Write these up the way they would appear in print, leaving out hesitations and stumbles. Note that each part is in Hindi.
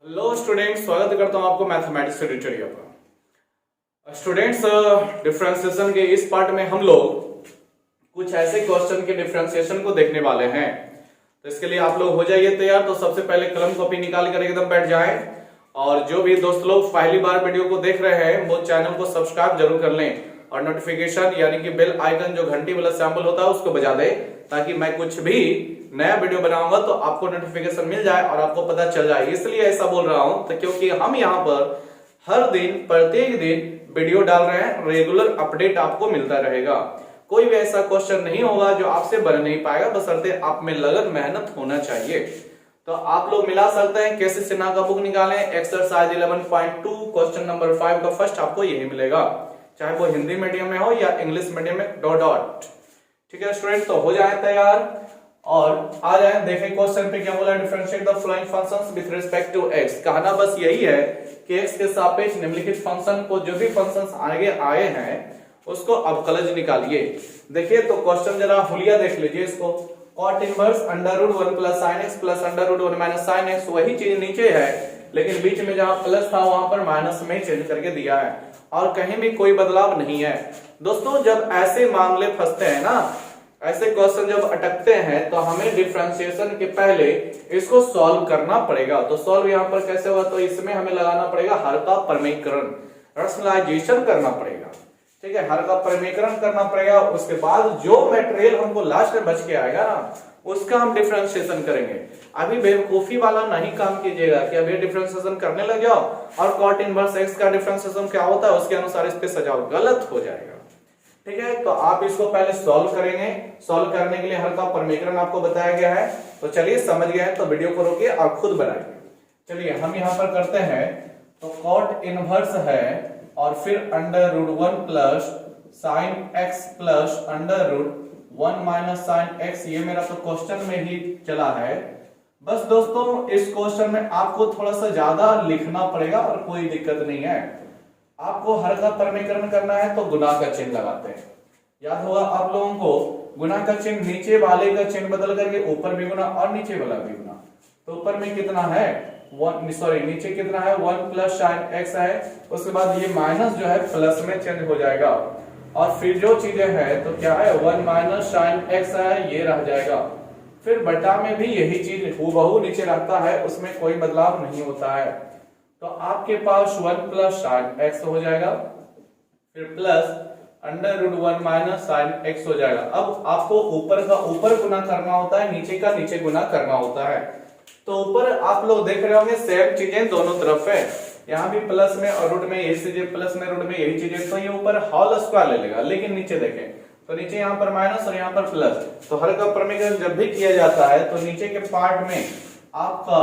हेलो स्टूडेंट्स, स्वागत करता हूं आपको मैथमेटिक्स के ट्यूटोरियल पर। स्टूडेंट्स, डिफरेंशिएशन के इस पार्ट में हम लोग कुछ ऐसे क्वेश्चन के डिफरेंशिएशन को देखने वाले हैं। तो इसके लिए आप लोग हो जाइए तैयार। तो सबसे पहले कलम कॉपी निकाल कर एकदम बैठ जाएं और जो भी दोस्त लोग पहली बार वीडियो को देख रहे हैं वो चैनल को सब्सक्राइब जरूर कर लें और नोटिफिकेशन यानी कि बेल आइकन जो घंटी वाला सैंपल होता है उसको बजा दे, ताकि मैं कुछ भी नया वीडियो बनाऊंगा तो आपको नोटिफिकेशन मिल जाए और आपको पता चल जाए। इसलिए ऐसा बोल रहा हूं तो क्योंकि हम यहाँ पर हर दिन प्रत्येक दिन वीडियो डाल रहे हैं, रेगुलर अपडेट आपको मिलता रहेगा। कोई भी ऐसा क्वेश्चन नहीं होगा जो आपसे बन नहीं पाएगा, बशर्ते आप में लगन मेहनत होना चाहिए। तो आप लोग मिला सकते हैं केसी सिन्हा का बुक निकालें, एक्सरसाइज 11.2 क्वेश्चन नंबर 5 का फर्स्ट आपको यही मिलेगा, चाहे वो हिंदी मीडियम में हो या इंग्लिश मीडियम में, डॉट डॉट। ठीक है स्टूडेंट, तो हो जाए तैयार और आ जाए। देखें क्वेश्चन पे क्या बोला, differentiate the following functions with respect to x। कहना बस यही है कि x के सापेक्ष निम्नलिखित फंक्शन को, जो भी फंक्शंस आगे आए हैं उसको अवकलज निकालिए। देखिए तो क्वेश्चन जरा हुलिया देख लीजिए इसको। cot inverse under root 1 plus sine x plus under root 1 minus sine x, वही चीज नीचे है लेकिन बीच में जहां प्लस था वहां पर माइनस में चेंज करके दिया है और कहीं भी कोई बदलाव नहीं है। दोस्तों जब ऐसे मामले फंसते हैं ना, ऐसे क्वेश्चन जब अटकते हैं तो हमें डिफरेंशिएशन के पहले इसको सॉल्व करना पड़ेगा। तो सॉल्व यहाँ पर कैसे होगा, तो इसमें हमें लगाना पड़ेगा हर का परमीकरण, रैशनलाइजेशन करना पड़ेगा। ठीक है, हर का परमीकरण करना पड़ेगा। उसके बाद जो मटेरियल हमको लास्ट में बच के आएगा ना, उसका हम डिफरेंशिएशन करेंगे। अभी बेवकूफी वाला नहीं काम कीजिएगा कि अभी डिफरेंशिएशन करने लग जाओ और cot इनवर्स x का डिफरेंशिएशन क्या होता है उसके अनुसार इस पे सजाओ, गलत हो जाएगा। ठीक है, तो आप इसको पहले सॉल्व करेंगे। सॉल्व करने के लिए हर का परमीकरण आपको बताया गया है। तो चलिए समझ गए हैं तो वीडियो को रोकिए और खुद बनाइए। चलिए हम यहाँ पर करते हैं। तो cot इनवर्स है और फिर under root 1 plus sine x plus under root 1 minus sine x, ये मेरा तो क्वेश्चन में ही चला है। बस दोस्तों इस क्वेश्चन में आपको थोड़ा सा ज्यादा लिखना पड़ेगा और कोई दिक्कत नहीं है। आपको हर का परमीकरण करना है तो गुना का चिन्ह लगाते हैं। याद होगा आप लोगों को, गुना का चिन्ह नीचे वाले का चिन्ह बदल करके ऊपर भी गुना और नीचे वाला भी गुना। तो ऊपर में कितना है, नीचे कितना है, 1 प्लस साइन एक्स है। उसके बाद ये माइनस जो है प्लस में चेंज हो जाएगा और फिर जो चीजें है तो क्या है, 1 माइनस साइन एक्स है, ये रह जाएगा। फिर बटा में भी यही चीज हूबहू नीचे रहता है, उसमें कोई बदलाव नहीं होता है। तो आपके पास 1 प्लस साइन एक्स हो जाएगा, फिर plus under root 1 minus sine x हो जाएगा। अब आपको ऊपर का ऊपर गुना करना होता है, नीचे का नीचे गुना करना होता है। तो ऊपर आप लोग देख रहे होंगे सेम चीजें दोनों तरफ है, यहाँ भी प्लस में और रूट में यही चीजें, प्लस में रूट में यही चीजें, तो ये ऊपर होल स्क्वायर ले लेगा। लेकिन नीचे देखें तो नीचे यहाँ पर माइनस और यहाँ पर प्लस। तो हर का परमीकरण जब भी किया जाता है तो नीचे के पार्ट में आपका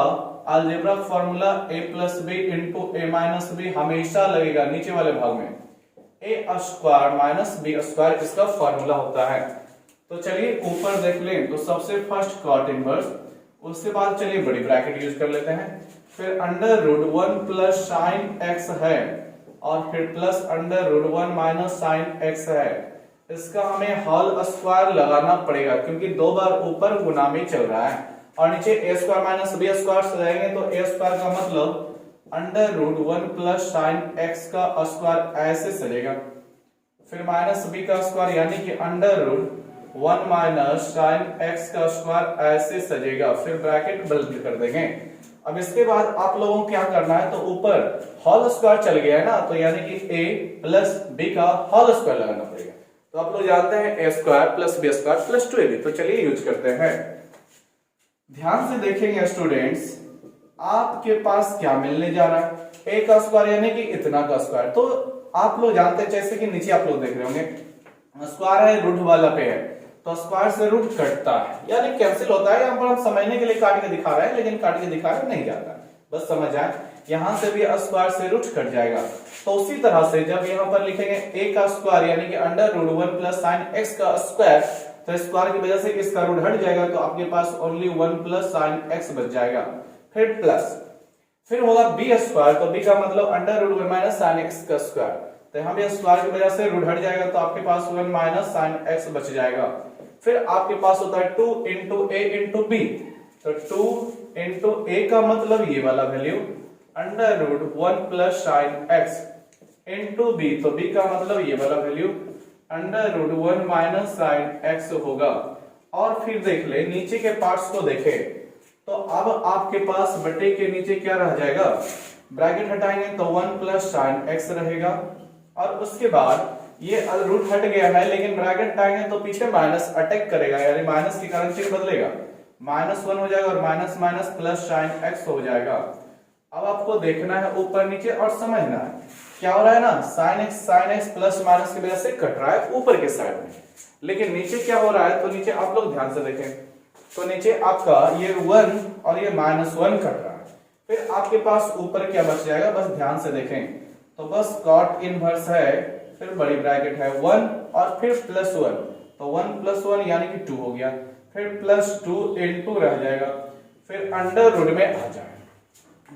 algebra formula a plus b into a minus b हमेशा लगेगा। नीचे वाले भाग में a square minus b square इसका फॉर्मूला होता है। तो चलिए ऊपर देख लें तो सबसे फर्स्ट cot इनवर्स, उसके बाद चलिए बड़ी ब्रैकेट यूज कर लेते हैं, फिर under root 1 plus sine x है और फिर plus under root 1 minus sine x है। इसका हमें होल स्क्वायर लगाना पड़ेगा क्योंकि दो बार ऊपर गुना में चल रहा है और नीचे a square minus b square सजाएंगे तो ए स्क्वायर का मतलब under root 1 plus sine x का स्क्वायर ऐसे सजेगा, फिर माइनस बी का स्क्वायर यानी कि under root 1 minus sine x का स्क्वायर ऐसे सजेगा, फिर ब्रैकेट बंद कर देंगे। अब इसके बाद आप लोगों को क्या करना है, तो ऊपर होल स्क्वायर चल गया है ना, तो यानी कि a प्लस बी का होल स्क्वायर लगाना पड़ेगा। तो आप लोग जानते हैं A square plus B square plus 2ab। तो चलिए यूज करते हैं। ध्यान से देखेंगे स्टूडेंट्स, आपके पास क्या मिलने जा रहा है, a का स्क्वायर यानी कि इतना का स्क्वायर। तो आप लोग जानते हैं जैसे कि नीचे आप लोग देख रहे होंगे स्क्वायर है, रूट वाला पे है तो स्क्वायर से रूट कटता है यानी कैंसिल होता है। यहाँ पर हम समझने के लिए काट के दिखा रहे हैं लेकिन काट के दिखा रहे नहीं जाता, बस समझ आए। यहां से भी स्क्वायर से रूट कट जाएगा। तो उसी तरह से जब यहाँ पर लिखेंगे a का स्क्वायर यानी कि under root 1 plus sine x का स्क्वायर, तो स्क्वायर की वजह से इसका रूट हट जाएगा तो आपके पास ओनली 1 प्लस साइन एक्स बच जाएगा, फिर प्लस, फिर होगा बी स्क्वायर। तो बी का मतलब under root 1 minus sine x का स्क्वायर, तो यहाँ भी स्क्वायर की वजह से रूट हट जाएगा तो आपके पास 1 माइनस साइन एक्स बच जाएगा। फिर आपके पास होता है 2 इंटू ए इंटू बी, तो 2 इंटू ए का मतलब ये वाला value under root 1 plus sine x into b, तो बी का मतलब ये वाला value under root 1 minus sine x होगा। और फिर देख ले नीचे के पार्ट्स को देखे तो अब आपके पास बटे के नीचे क्या रह जाएगा, ब्रैकेट हटाएंगे तो 1 प्लस साइन एक्स रहेगा, और उसके बाद ये रूट हट गया है लेकिन ब्रैकेट हटाएंगे तो पीछे माइनस अटैक करेगा, यानी माइनस के कारण चिन्ह बदलेगा, -1 हो जाएगा और minus minus plus sine x हो जाएगा। अब आपको देखना है ऊपर नीचे और समझना है क्या हो रहा है ना, साइन एक्स प्लस माइनस की वजह से कट रहा है ऊपर के साइड में, लेकिन नीचे क्या हो रहा है, तो नीचे आप लोग ध्यान से देखें तो नीचे आपका ये 1 और ये -1 कट रहा है, फिर आपके पास ऊपर क्या बच जाएगा, बस ध्यान से देखें तो बस कॉट इनवर्स है, फिर बड़ी ब्रैकेट है 1 और फिर +1, तो 1 + 1 यानी कि 2 हो गया, फिर +2 × रह जाएगा, फिर अंडर रूट में आ जाए,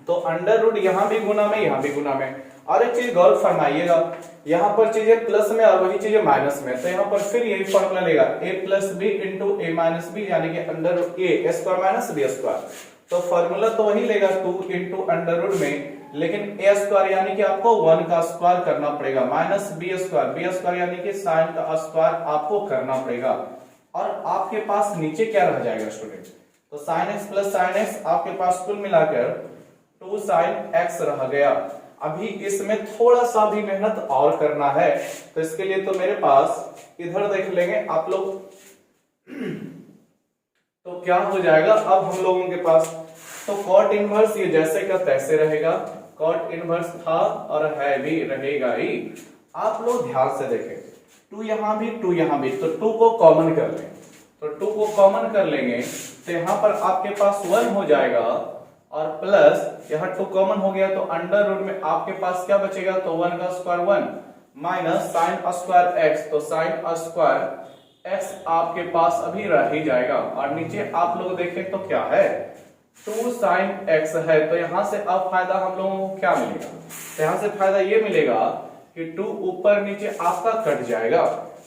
तो अंडर रूट यहां भी गुना में यहां भी गुना में। और एक चीज गौर फरमाइएगा, यहाँ पर चीजें प्लस में और वही चीजें माइनस में, तो यहाँ पर फिर यही फॉर्मूला लेगा a + b × a - b यानी कि under root a square - b square, तो फॉर्मूला तो वही लेगा 2 × अंडर रूट में, लेकिन a स्क्वायर यानी कि आपको 1 का स्क्वायर करना पड़ेगा, -b स्क्वायर यानी कि साइन का स्क्वायर आपको करना पड़ेगा, और आपके पास नीचे क्या रह जाएगा स्टूडेंट, तो sin x + sin x आपके पास कुल मिलाकर 2 sin x रह गया। अभी इसमें थोड़ा सा भी मेहनत और करना है, तो इसके लिए तो मेरे पास इधर देख लेंगे आप लोग तो क्या हो जाएगा अब हम लोगों के पास, तो कॉट इनवर्स ये जैसे का तैसे रहेगा, कॉट इनवर्स था और है भी रहेगा ही। आप लोग ध्यान से देखें 2 यहां भी 2 यहां भी, तो 2 को कॉमन कर लें, तो 2 को कॉमन कर लेंगे तो यहां पर आपके पास 1 हो जाएगा, और प्लस यहाँ 2 कॉमन हो गया तो अंडर रूट में आपके पास क्या बचेगा, तो 1 का square 1 minus sine square x, तो साइन स्क्वायर एक्स आपके पास अभी रह ही जाएगा, और नीचे आप लोग देखें तो क्या है 2 sin x है, तो यहां से अब फायदा हम लोगों को क्या मिलेगा, तो यहां से फायदा ये मिलेगा कि 2 ऊपर नीचे आपका कट जाएगा।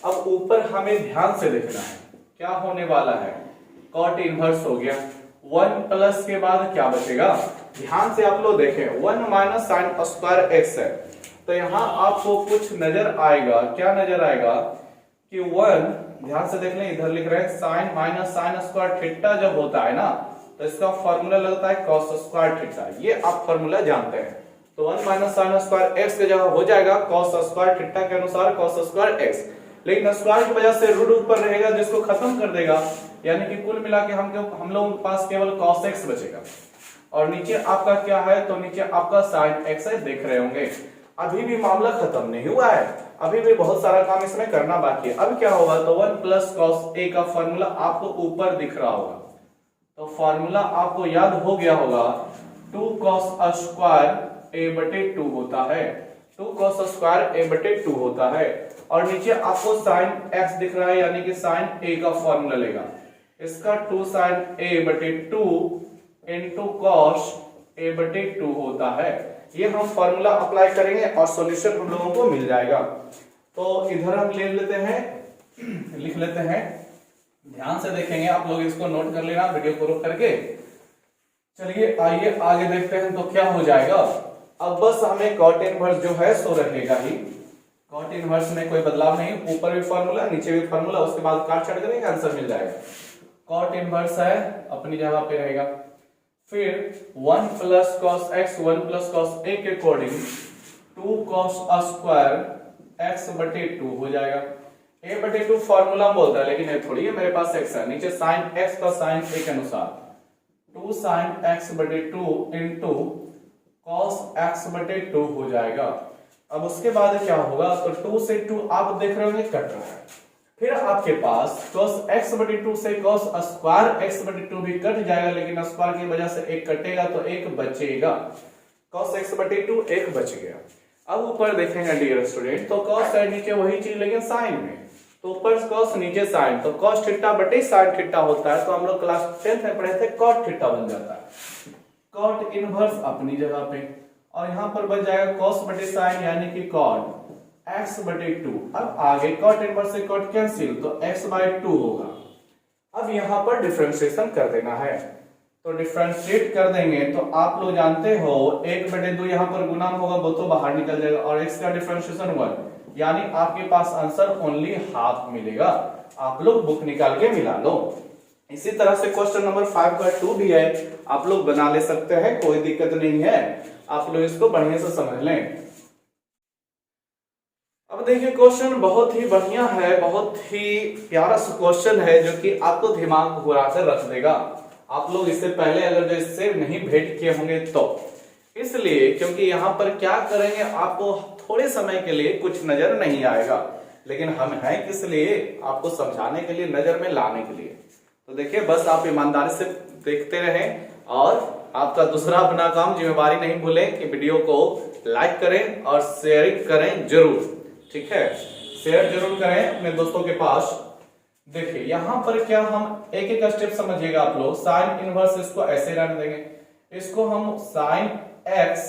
अब ऊपर हमें ध्यान से देखना है क्या होने वाला है, कॉट इनवर्स हो गया, 1 प्लस के बाद क्या बचेगा, ध्यान से आप लोग देखें 1 माइनस साइन स्क्वायर एक्स है, तो यहां आपको कुछ नजर आएगा, क्या नजर आएगा कि 1 ध्यान से देख लें, इधर लिख रहे हैं sine minus sine square theta जब होता है ना, तो इसका फॉर्मूला लगता है cos स्क्वायर थीटा, ये आप फॉर्मूला जानते हैं, तो 1 माइनस साइन स्क्वायर एक्स की जगह हो जाएगा cos स्क्वायर थीटा के अनुसार cos स्क्वायर एक्स, लेकिन स्क्वायर की वजह से रूट ऊपर रहेगा जिसको खत्म कर देगा, यानी कि कुल मिला के हम लोगों के पास केवल cos x बचेगा, और नीचे आपका क्या है, तो नीचे आपका sin x है, देख रहे होंगे। अभी भी मामला खत्म नहीं हुआ है, अभी भी बहुत सारा काम इसमें करना बाकी है। अब क्या होगा, तो 1 + cos a का फॉर्मूला आपको ऊपर दिख रहा होगा, तो फॉर्मूला आपको याद हो गया होगा 2 cos स्क्वायर a/2 होता है, 2 cos स्क्वायर a/2 होता है, और नीचे आपको sin x दिख रहा है यानी कि sin a का फॉर्मूला लेगा, इसका 2 sin a/2 into cos a/2 होता है, ये हम फॉर्मूला अप्लाई करेंगे और सॉल्यूशन हम लोगों को मिल जाएगा। तो इधर हम ले लेते हैं, लिख लेते हैं, ध्यान से देखेंगे आप लोग, इसको नोट कर लेना वीडियो को रोक करके। चलिए आइए आगे देखते हैं तो क्या हो जाएगा। अब बस हमें कॉट इनवर्स जो है सो रहेगा ही, कॉट इनवर्स में कोई बदलाव नहीं, ऊपर भी फॉर्मूला नीचे भी फॉर्मूला, उसके बाद काट छाट करेंगे आंसर मिल जाएगा। कॉट इनवर्स है अपनी जगह पे रहेगा, फिर 1 + cos x 1 + cos a के अकॉर्डिंग 2 cos स्क्वायर x/2 हो जाएगा। a/2 फॉर्मूला बोलता है लेकिन ये थोड़ी है, मेरे पास x है, नीचे sin x का sin a के अनुसार 2 sin x/2 into cos x/2 हो जाएगा। अब उसके बाद क्या होगा, तो 2 से 2 आप देख रहे होंगे कट रहा है, फिर आपके पास cos x/2 से cos स्क्वायर x/2 भी कट जाएगा, लेकिन स्क्वायर की वजह से एक कटेगा तो एक बचेगा, cos x/2 एक बच गया। अब ऊपर देखेंगे डियर स्टूडेंट, तो cos है नीचे वही चीज लेकिन साइन में, तो ऊपर cos नीचे साइन, तो cos थीटा बटे साइन थीटा होता है, तो हम लोग क्लास 10th में पढ़े थे cot थीटा बन जाता है, cot इनवर्स अपनी जगह पे, और यहां पर बच जाएगा cos बटे साइन यानी कि cot x/2। अब आगे cot इनवर्स से cot कैंसिल, तो x/2 होगा। अब यहां पर डिफरेंशिएशन कर देना है, तो डिफरेंशिएट कर देंगे तो आप लोग जानते हो 1/2 यहाँ पर गुना होगा, वो तो बाहर निकल जाएगा, और x का डिफरेंशिएशन 1, यानी आपके पास आंसर ओनली हाफ मिलेगा। आप लोग बुक निकाल के मिला लो। इसी तरह से क्वेश्चन नंबर 5 का 2 भी है, आप लोग बना ले सकते हैं, कोई दिक्कत नहीं है, आप लोग इसको बढ़िया से समझ लें। अब देखिए क्वेश्चन बहुत ही बढ़िया है, बहुत ही प्यारा सा क्वेश्चन है जो कि आपको दिमाग घुरा कर रख देगा। आप लोग इससे पहले अगर जो इससे नहीं भेंट किए होंगे तो, इसलिए क्योंकि यहाँ पर क्या करेंगे, आपको थोड़े समय के लिए कुछ नजर नहीं आएगा, लेकिन हम हैं किस लिए, आपको समझाने के लिए, नजर में लाने के लिए। तो देखिए बस आप ईमानदारी से देखते रहें, और आपका दूसरा अपना काम, जिम्मेवारी नहीं भूलें कि वीडियो को लाइक करें और शेयर करें जरूर, ठीक है, शेयर जरूर करें अपने दोस्तों के पास। देखिए यहां पर क्या, हम एक एक स्टेप समझिएगा आप लोग। साइन इनवर्स इसको ऐसे रहने देंगे, इसको हम साइन एक्स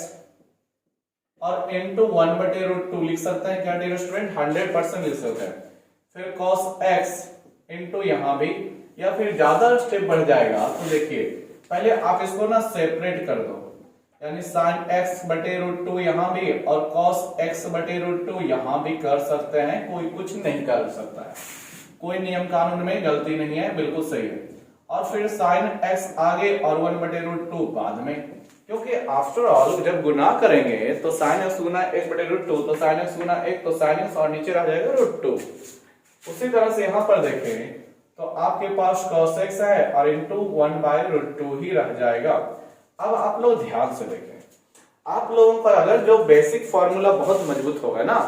और इंटू 1/√2 लिख सकते हैं। क्या डियर स्टूडेंट, 100% लिख सकते हैं। फिर कॉस एक्स इंटू यहां भी, या फिर ज्यादा स्टेप बढ़ जाएगा तो देखिए पहले आप इसको ना सेपरेट कर दो, यानी साइन x/√2 यहां भी और कॉस x/√2 यहां भी कर सकते हैं, कोई कुछ नहीं कर सकता है, कोई नियम कानून में गलती नहीं है, बिल्कुल सही है। और फिर साइन x आगे और 1/√2 बाद में, क्योंकि आफ्टर ऑल जब गुना करेंगे तो साइन x गुना 1/√2, तो साइन x गुना 1 तो साइन x और नीचे रह जाएगा √2। उसी तरह से यहां पर देखें तो आपके पास cos x है और इंटू 1/√2 ही रह जाएगा। अब आप लोग ध्यान से देखें, आप लोगों पर अगर जो बेसिक फॉर्मूला बहुत मजबूत होगा ना,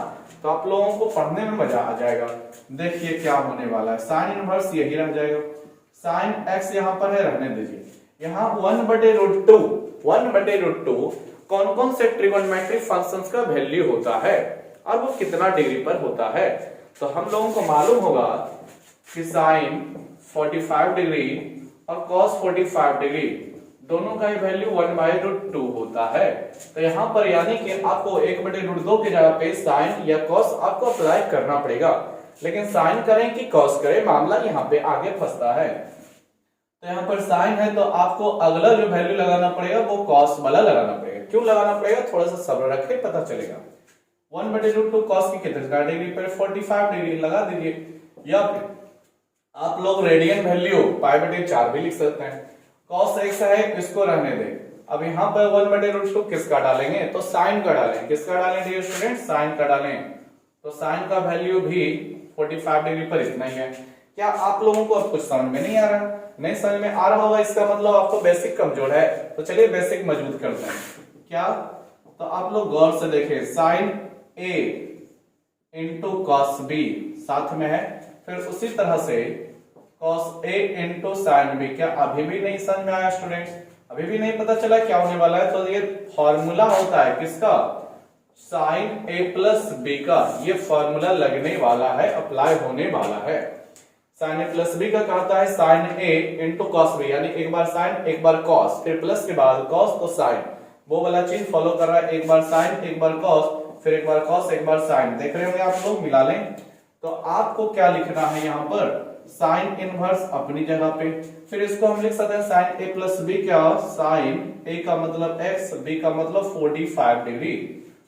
तो आप लोगों को पढ़ने में मजा आ जाएगा। देखिए क्या होने वाला है, साइन इनवर्स यही रह जाएगा, साइन x यहां पर है, रहने दीजिए। यहाँ 1/√2 कौन कौन से ट्रिगोनोमेट्रिक फंक्शंस का वैल्यू होता है और वो कितना डिग्री पर होता है, तो हम लोगों को मालूम होगा कि साइन 45 डिग्री और कॉस 45 डिग्री दोनों का वैल्यू 1/√2 होता है। तो यहाँ पर यानी कि आपको 1/√2 की जगह पे साइन या कॉस आपको अप्लाई करना पड़ेगा, लेकिन साइन करें कि कॉस करें, मामला यहाँ पे आगे फंसता है। तो यहाँ पर साइन है तो आपको अगला जो वैल्यू लगाना पड़ेगा वो कॉस वाला लगाना पड़ेगा। क्यों लगाना पड़ेगा, थोड़ा सा सब्र रखे, पता चलेगा। 1/√2 कॉस की कितना डिग्री पर, 45 डिग्री लगा दीजिए, या फिर आप लोग रेडियन वैल्यू π/4 भी लिख सकते हैं। cos x है, इसको रहने दें। अब यहाँ पर 1/√2 किसका डालेंगे, तो साइन का डालें। किसका डालें डियर स्टूडेंट, साइन का डालें। तो साइन का वैल्यू भी 45 डिग्री पर इतना ही है। क्या आप लोगों को अब कुछ समझ में नहीं आ रहा, नहीं समझ में आ रहा होगा, इसका मतलब आपको बेसिक कमजोर है। तो चलिए बेसिक मजबूत करते हैं। क्या, तो आप लोग गौर से देखें, sine a into cos b साथ में है, फिर उसी तरह से cos a into sine b। क्या अभी भी नहीं समझ में आया स्टूडेंट्स, अभी भी नहीं पता चला क्या होने वाला है। तो ये फॉर्मूला होता है किसका, साइन a प्लस b का, ये फॉर्मूला लगने वाला है, अप्लाई होने वाला है। साइन a प्लस b का कहता है sine a into cos b, यानी एक बार साइन एक बार कॉस, फिर प्लस के बाद कॉस तो साइन, वो वाला चीज फॉलो कर रहा है, एक बार साइन एक बार कॉस, फिर एक बार कॉस एक बार साइन। देख रहे होंगे आप लोग, मिला लें। तो आपको क्या लिखना है यहाँ पर, साइन इनवर्स अपनी जगह पे, फिर इसको हम लिख सकते हैं साइन a प्लस b, क्या साइन a का मतलब x, b का मतलब 45 डिग्री।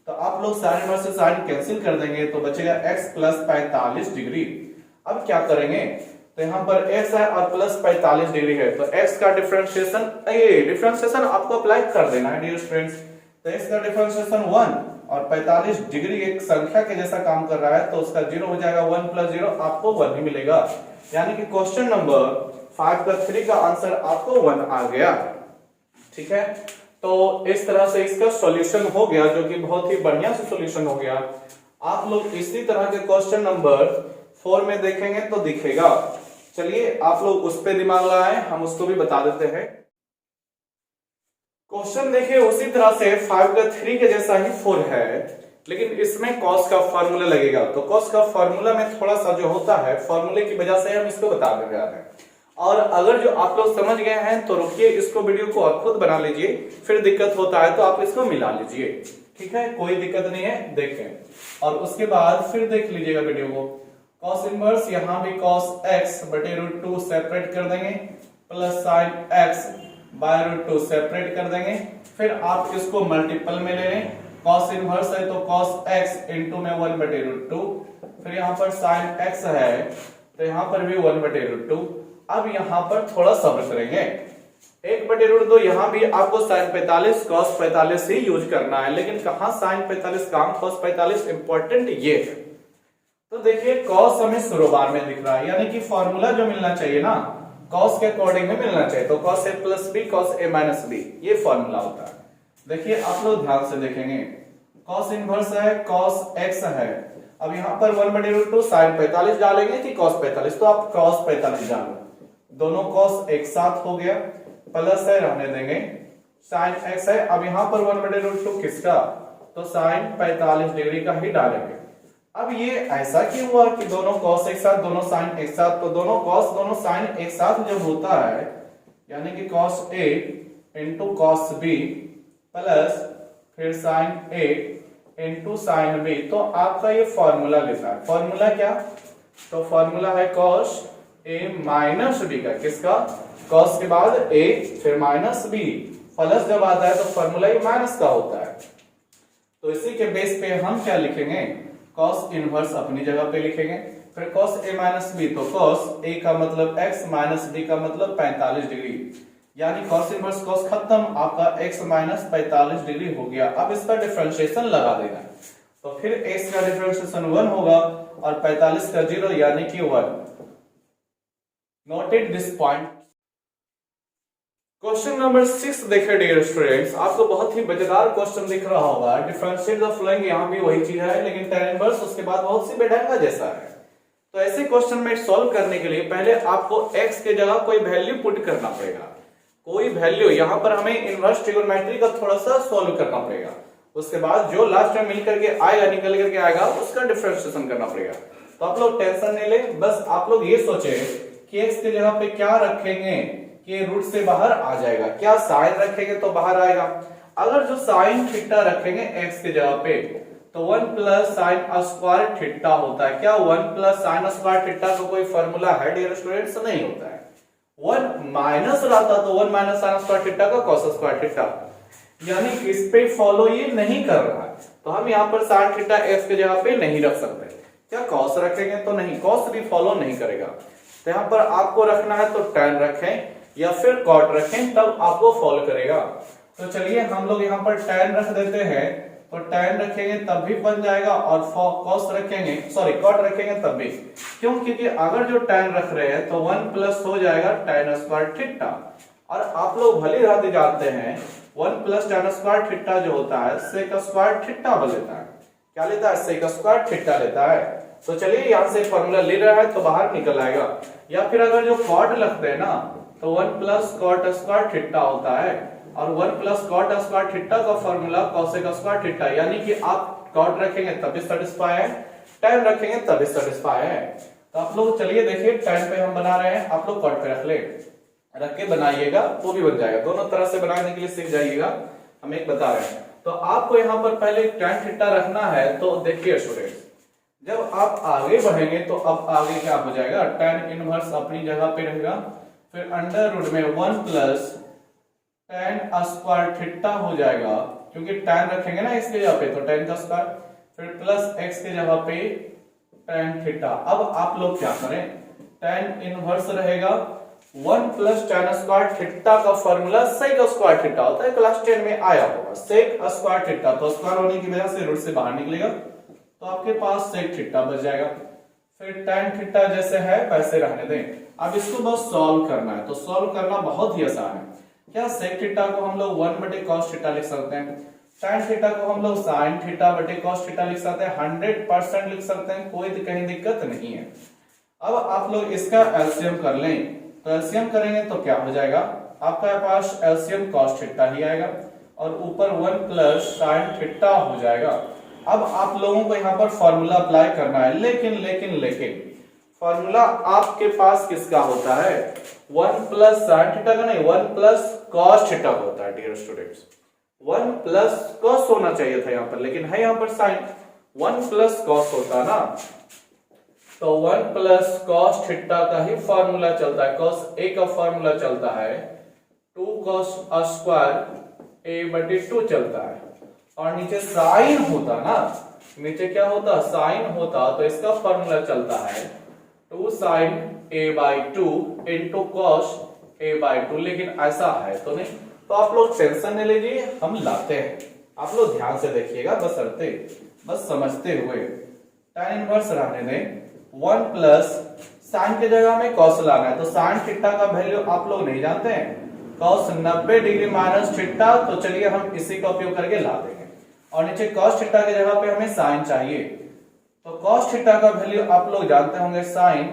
तो आप लोग साइन इनवर्स से साइन कैंसिल कर देंगे तो बचेगा x प्लस 45 डिग्री। अब क्या करेंगे, तो यहाँ पर x है और प्लस 45 डिग्री है, तो x का डिफरेंशिएशन आपको अप्लाई कर देना है डियर स्टूडेंट्स। तो x का डिफरेंशिएशन 1 और 45 डिग्री एक संख्या के जैसा काम कर रहा है, तो उसका 0 हो जाएगा, 1 + 0 आपको 1 ही मिलेगा। यानी कि क्वेश्चन नंबर 5 का 3 का आंसर आपको 1 आ गया, ठीक है। तो इस तरह से इसका सॉल्यूशन हो गया, जो कि बहुत ही बढ़िया से सॉल्यूशन हो गया। आप लोग इसी तरह के क्वेश्चन नंबर 4 में देखेंगे तो दिखेगा। चलिए आप लोग उस पे दिमाग लगाएं, हम उसको भी बता देते हैं। क्वेश्चन देखिए उसी तरह से 5 का 3 के जैसा ही 4 है, लेकिन इसमें कॉस का फॉर्मूला लगेगा। तो कॉस का फॉर्मूला में थोड़ा सा जो होता है, फॉर्मूले की वजह से हम इसको बता दे रहे हैं। और अगर जो आप लोग समझ गए हैं तो रुकिए, इसको वीडियो को और खुद बना लीजिए, फिर दिक्कत होता है तो आप इसको मिला लीजिए, ठीक है, कोई दिक्कत नहीं है। देखें और उसके बाद फिर देख लीजिएगा वीडियो को। कॉस इनवर्स, यहां भी cos x/√2 सेपरेट कर देंगे, प्लस साइन x √2 सेपरेट कर देंगे, फिर आप इसको मल्टीपल में ले लें, cos इनवर्स है तो cos x इंटू में 1/√2, फिर यहाँ पर sin x है तो यहाँ पर भी 1/√2। अब यहाँ पर थोड़ा सब्र करेंगे, 1/√2 यहाँ भी आपको sin 45 cos 45 ही यूज करना है, लेकिन कहाँ sin 45 काम cos 45 इंपॉर्टेंट ये है। तो देखिए cos हमें शुरू बार में दिख रहा है, यानी कि फॉर्मूला जो मिलना चाहिए ना cos के अकॉर्डिंग में मिलना चाहिए, तो cos a plus b cos a minus b ये फॉर्मूला होता है। देखिए आप लोग ध्यान से देखेंगे, cos इनवर्स है cos x है, अब यहाँ पर 1/√2 sin 45 डालेंगे कि cos 45, तो आप cos 45 डालो, दोनों cos एक साथ हो गया, प्लस है रहने देंगे, sin x है, अब यहाँ पर 1/√2 किसका, तो sin 45 डिग्री का ही डालेंगे। अब ये ऐसा क्यों हुआ कि दोनों cos एक साथ दोनों sin एक साथ, तो दोनों cos दोनों sin एक साथ जब होता है यानी कि cos a into cos b plus फिर sin a into sin b, तो आपका ये फॉर्मूला लेता है। फॉर्मूला क्या, तो फॉर्मूला है cos a माइनस b का, किसका, cos के बाद a फिर माइनस b, प्लस जब आता है तो फॉर्मूला ये माइनस का होता है। तो इसी के बेस पे हम क्या लिखेंगे, cos इनवर्स अपनी जगह पे लिखेंगे, फिर cos a माइनस b, तो cos a का मतलब x माइनस b का मतलब 45 डिग्री, यानी cos इनवर्स cos खत्म, आपका x माइनस 45 डिग्री हो गया। अब इसका डिफरेंशिएशन लगा देना, तो फिर x का डिफरेंशिएशन 1 होगा और 45 का 0 यानी कि 1। Noted this point. Question number 6 देखिए डियर स्टूडेंट्स, आपको बहुत ही मजेदार क्वेश्चन दिख रहा होगा। डिफरेंशिएट द फॉलोइंग, यहाँ भी वही चीज है लेकिन tan इनवर्स उसके बाद बहुत सी बेढंगा जैसा है। तो ऐसे क्वेश्चन में सॉल्व करने के लिए पहले आपको x के जगह कोई वैल्यू पुट करना पड़ेगा, कोई वैल्यू। यहाँ पर हमें इनवर्स ट्रिगोनोमेट्री का थोड़ा सा सॉल्व करना पड़ेगा, उसके बाद जो लास्ट में मिलकर के आएगा निकल करके आएगा उसका डिफरेंशिएशन करना पड़ेगा। तो आप लोग टेंशन नहीं ले, बस आप लोग ये सोचे कि x के जगह पे क्या रखेंगे कि रूट से बाहर आ जाएगा, क्या साइन रखेंगे तो बाहर आएगा। अगर जो साइन थीटा रखेंगे x के जगह पे तो 1 प्लस साइन स्क्वायर थीटा होता है। क्या 1 प्लस साइन स्क्वायर थीटा का कोई फॉर्मूला है डियर स्टूडेंट्स, नहीं होता है। 1 माइनस रहता तो 1 माइनस साइन स्क्वायर थीटा का cos स्क्वायर थीटा, यानी इस पे फॉलो ये नहीं कर रहा है, तो हम यहाँ पर साइन थीटा x के जगह पे नहीं रख सकते। क्या cos रखेंगे तो नहीं, cos भी फॉलो नहीं करेगा, तो यहाँ पर आपको रखना है तो tan रखें या फिर cot रखें तब आपको फॉलो करेगा। तो चलिए हम लोग यहाँ पर tan रख देते हैं, तो tan रखेंगे तब भी बन जाएगा और cos रखेंगे cot रखेंगे तब भी, क्यों, क्योंकि अगर जो tan रख रहे हैं तो 1 प्लस हो जाएगा tan स्क्वायर थीटा, और आप लोग भली भांति जानते हैं 1 प्लस tan स्क्वायर थीटा जो होता है sec स्क्वायर थीटा बन लेता है। क्या लेता है, sec स्क्वायर थीटा लेता है। तो चलिए यहाँ से फॉर्मूला ले रहा है तो बाहर निकल आएगा, या फिर अगर जो cot लगते हैं ना तो 1 प्लस cot स्क्वायर थीटा होता है, और 1 प्लस cot स्क्वायर थीटा का फॉर्मूला cosec स्क्वायर थीटा, यानी कि आप cot रखेंगे तभी सेटिस्फाई है, tan रखेंगे तभी सेटिस्फाई है। तो आप लोग चलिए देखिए tan पे हम बना रहे हैं, आप लोग cot पे रख ले, रख के बनाइएगा वो भी बन जाएगा, दोनों तरह से बनाने के लिए सीख जाइएगा, हम एक बता रहे हैं। तो आपको यहाँ पर पहले tan थीटा रखना है, तो देखिए स्टूडेंट्स जब आप आगे बढ़ेंगे तो अब आगे क्या हो जाएगा, tan इनवर्स अपनी जगह पे रहेगा, फिर अंडर रूट में 1 प्लस tan स्क्वायर थीटा हो जाएगा, क्योंकि tan रखेंगे ना इसके जगह पे तो tan का स्क्वायर, फिर प्लस x के जगह पे tan थीटा। अब आप लोग क्या करें, tan इनवर्स रहेगा 1 प्लस tan स्क्वायर थीटा का फॉर्मूला sec स्क्वायर थीटा होता है, क्लास 10 में आया होगा, sec स्क्वायर थीटा, तो स्क्वायर होने की वजह से रूट से बाहर निकलेगा तो आपके पास sec थीटा बच जाएगा। फिर tan थीटा जैसे है वैसे रहने दें, अब इसको बस सॉल्व करना है, तो सॉल्व करना बहुत ही आसान है। क्या sec थीटा को हम लोग 1/cos थीटा लिख सकते हैं, tan थीटा को हम लोग sin थीटा बटे cos थीटा लिख सकते हैं, 100% लिख सकते हैं, कोई कहीं दिक्कत नहीं है। अब आप लोग इसका एलसीएम कर लें, तो एलसीएम करेंगे तो क्या हो जाएगा, आपका पास एलसीएम cos थीटा ही आएगा और ऊपर 1 प्लस sin थीटा हो जाएगा। अब आप लोगों को यहाँ पर फॉर्मूला अप्लाई करना है, लेकिन फॉर्मूला आपके पास किसका होता है, 1 प्लस sin थीटा का नहीं, 1 प्लस cos थीटा का होता है डियर स्टूडेंट्स। 1 प्लस cos होना चाहिए था यहाँ पर, लेकिन है यहाँ पर sin, 1 प्लस cos होता ना, तो 1 प्लस cos थीटा का ही फॉर्मूला चलता है, cos a का फॉर्मूला चलता है 2 cos स्क्वायर ए बटे 2 चलता है, और नीचे साइन होता ना, नीचे क्या होता, साइन होता, तो इसका फॉर्मूला चलता है 2 sin a by 2 into cos a by 2, लेकिन ऐसा है तो नहीं, तो आप लोग टेंशन नहीं लीजिए, हम लाते हैं, आप लोग ध्यान से देखिएगा, बस समझते हुए। tan इनवर्स रहने दें, 1 प्लस साइन के जगह में कॉस लाना है, तो साइन थीटा का वैल्यू आप लोग नहीं जानते हैं, कॉस 90 डिग्री माइनस थीटा, तो चलिए हम इसी का उपयोग करके ला देंगे, और नीचे कॉस थीटा के जगह पे हमें साइन चाहिए, तो कॉस थीटा का वैल्यू आप लोग जानते होंगे साइन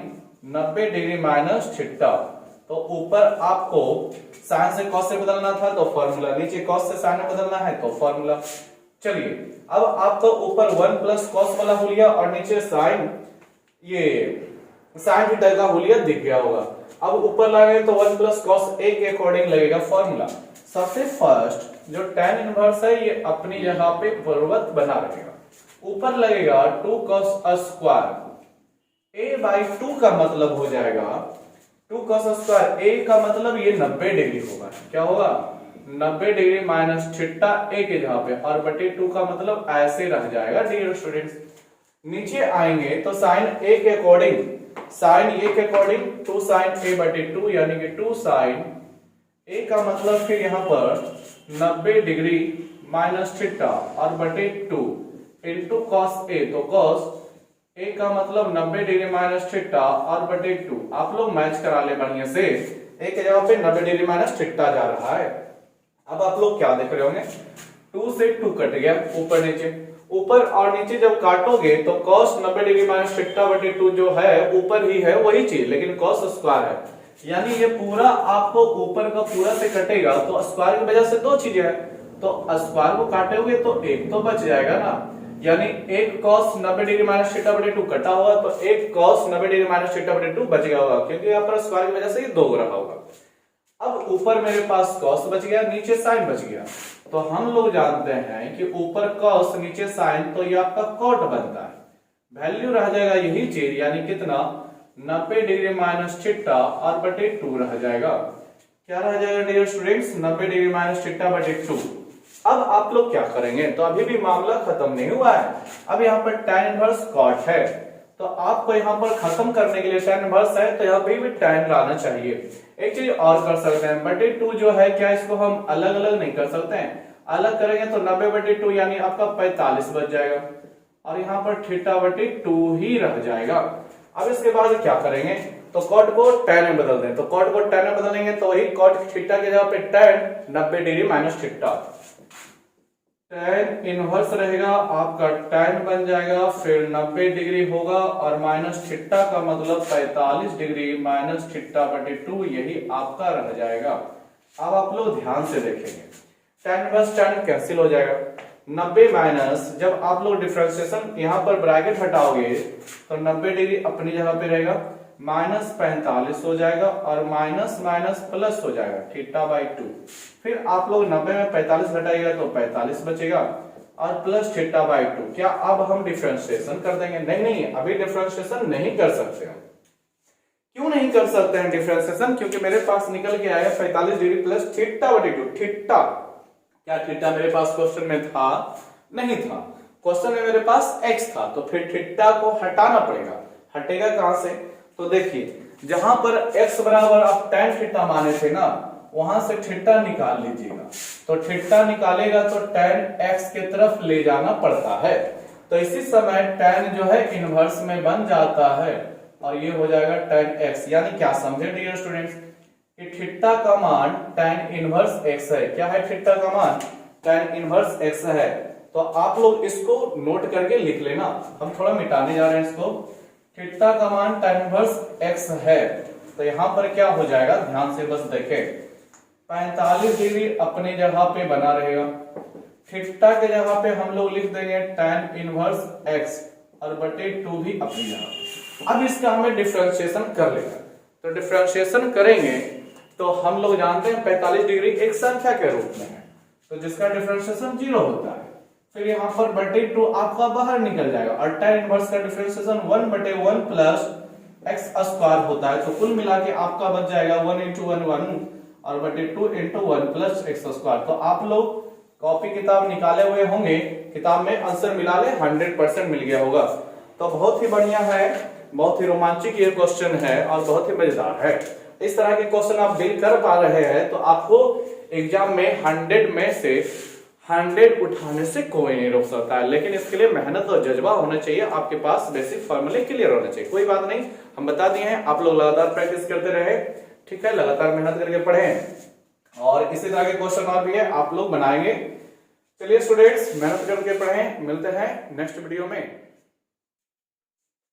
90 डिग्री माइनस थीटा, तो ऊपर आपको साइन से कॉस से बदलना था तो फॉर्मूला, नीचे कॉस से साइन में बदलना है तो फॉर्मूला। चलिए अब आपको ऊपर 1 प्लस कॉस वाला हुलिया और नीचे साइन, ये साइन थीटा का हुलिया दिख गया होगा। अब ऊपर लाएंगे तो 1 प्लस कॉस ए के अकॉर्डिंग लगेगा फॉर्मूला। सबसे फर्स्ट जो tan इनवर्स है ये अपनी जगह पे पूर्ववत बना रहेगा, ऊपर लगेगा 2 cos स्क्वायर a बाई 2 का मतलब हो जाएगा 2 cos स्क्वायर a का मतलब ये 90 डिग्री होगा, क्या होगा 90 डिग्री माइनस थीटा a के जगह पे, और बटे 2 का मतलब ऐसे रह जाएगा डियर स्टूडेंट्स। नीचे आएंगे तो साइन a के अकॉर्डिंग, साइन a के अकॉर्डिंग 2 sin a बटे 2 यानी कि 2 sin a का मतलब फिर यहां पर 90 डिग्री माइनस थीटा और बटे 2 इंटू कॉस a, तो कॉस a का मतलब 90 डिग्री माइनस थीटा और बटे 2, आप लोग मैच करा ले बढ़िया से, a के जगह पे 90 डिग्री माइनस थीटा जा रहा है। अब आप लोग क्या देख रहे होंगे, 2 से 2 कट गया, ऊपर नीचे, ऊपर और नीचे जब काटोगे तो cos 90 डिग्री माइनस थीटा बटे 2 जो है ऊपर ही है वही चीज, लेकिन cos स्क्वायर है, यानी ये पूरा आपको ऊपर का पूरा से कटेगा, तो स्क्वायर की वजह से दो चीजें हैं, तो स्क्वायर को काटोगे तो एक तो बच जाएगा ना, यानी एक cos 90 डिग्री माइनस थीटा बटे 2 कटा होगा, तो एक cos 90 डिग्री माइनस थीटा बटे 2 बच गया होगा, क्योंकि यहाँ पर स्क्वायर की वजह से ये 2 रहा होगा। अब ऊपर मेरे पास cos बच गया, नीचे साइन बच गया, तो हम लोग जानते हैं कि ऊपर cos नीचे साइन, तो ये आपका cot बनता है, वैल्यू रह जाएगा यही चीज, यानी कितना 90 डिग्री माइनस थीटा और बटे 2 रह जाएगा, क्या रह जाएगा dear students 90 degree minus theta बटे 2। अब आप लोग क्या करेंगे, तो अभी भी मामला खत्म नहीं हुआ है, अब यहाँ पर tan इनवर्स cot है, तो आपको यहाँ पर खत्म करने के लिए tan इनवर्स है तो यहाँ पे भी tan लाना चाहिए। एक चीज और कर सकते हैं, बटे 2 जो है क्या इसको हम अलग अलग नहीं कर सकते हैं, अलग करेंगे तो 90 बटे 2 यानी आपका 45 बच जाएगा, और यहाँ पर थीटा बटे 2 ही रह जाएगा। अब इसके बाद क्या करेंगे, तो cot को tan में बदल दें, तो cot को tan में बदलेंगे तो वही cot थीटा के जगह पे tan 90 degree minus theta, tan inverse रहेगा आपका tan बन जाएगा, फिर 90 डिग्री होगा और माइनस थीटा का मतलब 45 डिग्री माइनस थीटा बटे 2, यही आपका रह जाएगा। अब आप लोग ध्यान से देखेंगे, tan इनवर्स tan कैंसिल हो जाएगा, 90 माइनस, जब आप लोग डिफरेंशिएशन यहाँ पर ब्रैकेट हटाओगे तो 90 डिग्री अपनी जगह पे रहेगा, माइनस 45 हो जाएगा और माइनस माइनस प्लस हो जाएगा थीटा बाई 2, फिर आप लोग 90 में 45 घटाइएगा तो 45 बचेगा और प्लस थीटा बाई 2। क्या अब हम डिफरेंशिएशन कर देंगे, नहीं अभी डिफरेंशिएशन नहीं कर सकते हम। क्यों नहीं कर सकते हैं डिफरेंशिएशन, क्योंकि मेरे पास निकल के आया 45 डिग्री प्लस थीटा बटे 2, थीटा, क्या थीटा मेरे पास क्वेश्चन में था, नहीं था, क्वेश्चन में मेरे पास x था, तो फिर थीटा को हटाना पड़ेगा, हटेगा कहां से, तो देखिए जहां पर x बराबर आप tan थीटा माने थे ना, वहां से थीटा निकाल लीजिएगा, तो थीटा निकालेगा तो tan x के तरफ ले जाना पड़ता है, तो इसी समय tan जो है इनवर्स में बन जाता है और ये हो जाएगा tan x, यानी क्या समझे डियर स्टूडेंट्स कि थीटा का मान tan इनवर्स x है, क्या है थीटा का मान tan इनवर्स x है, तो आप लोग इसको नोट करके लिख लेना, हम थोड़ा मिटाने जा रहे हैं इसको, थीटा का मान tan इनवर्स x है, तो यहां पर क्या हो जाएगा, ध्यान से बस देखें, 45 डिग्री अपनी जगह पे बना रहेगा, थीटा के जगह पे हम लोग लिख देंगे tan इनवर्स x और बटे 2 भी अपनी जगह। अब इसका हमें डिफरेंशिएशन कर लेगा, तो डिफरेंशिएशन करेंगे तो हम लोग जानते हैं 45 डिग्री एक संख्या के रूप में है, तो जिसका डिफरेंशिएशन 0 होता है, फिर यहाँ पर बटे 2 आपका बाहर निकल जाएगा और tan इनवर्स का डिफरेंशिएशन 1 बटे 1 प्लस x स्क्वायर होता है, तो कुल मिला के आपका बच जाएगा 1 into 1 1 और बटे 2 इंटू 1 प्लस एक्स स्क्वायर। तो आप लोग कॉपी किताब निकाले हुए होंगे, किताब में आंसर मिला ले 100% मिल गया होगा। तो बहुत ही बढ़िया है, बहुत ही रोमांचक ये क्वेश्चन है और बहुत ही मजेदार है। इस तरह के क्वेश्चन आप डील कर पा रहे हैं तो आपको एग्जाम में 100 में से 100 उठाने से कोई नहीं रोक सकता है, लेकिन इसके लिए मेहनत और जज्बा होना चाहिए, आपके पास बेसिक फॉर्मूले क्लियर होना चाहिए। कोई बात नहीं, हम बता दिए हैं, आप लोग लगातार प्रैक्टिस करते रहे, ठीक है, लगातार मेहनत करके पढ़ें और इसी तरह के क्वेश्चन और भी है आप लोग बनाएंगे। चलिए स्टूडेंट्स, मेहनत करके पढ़ें, मिलते हैं नेक्स्ट वीडियो में।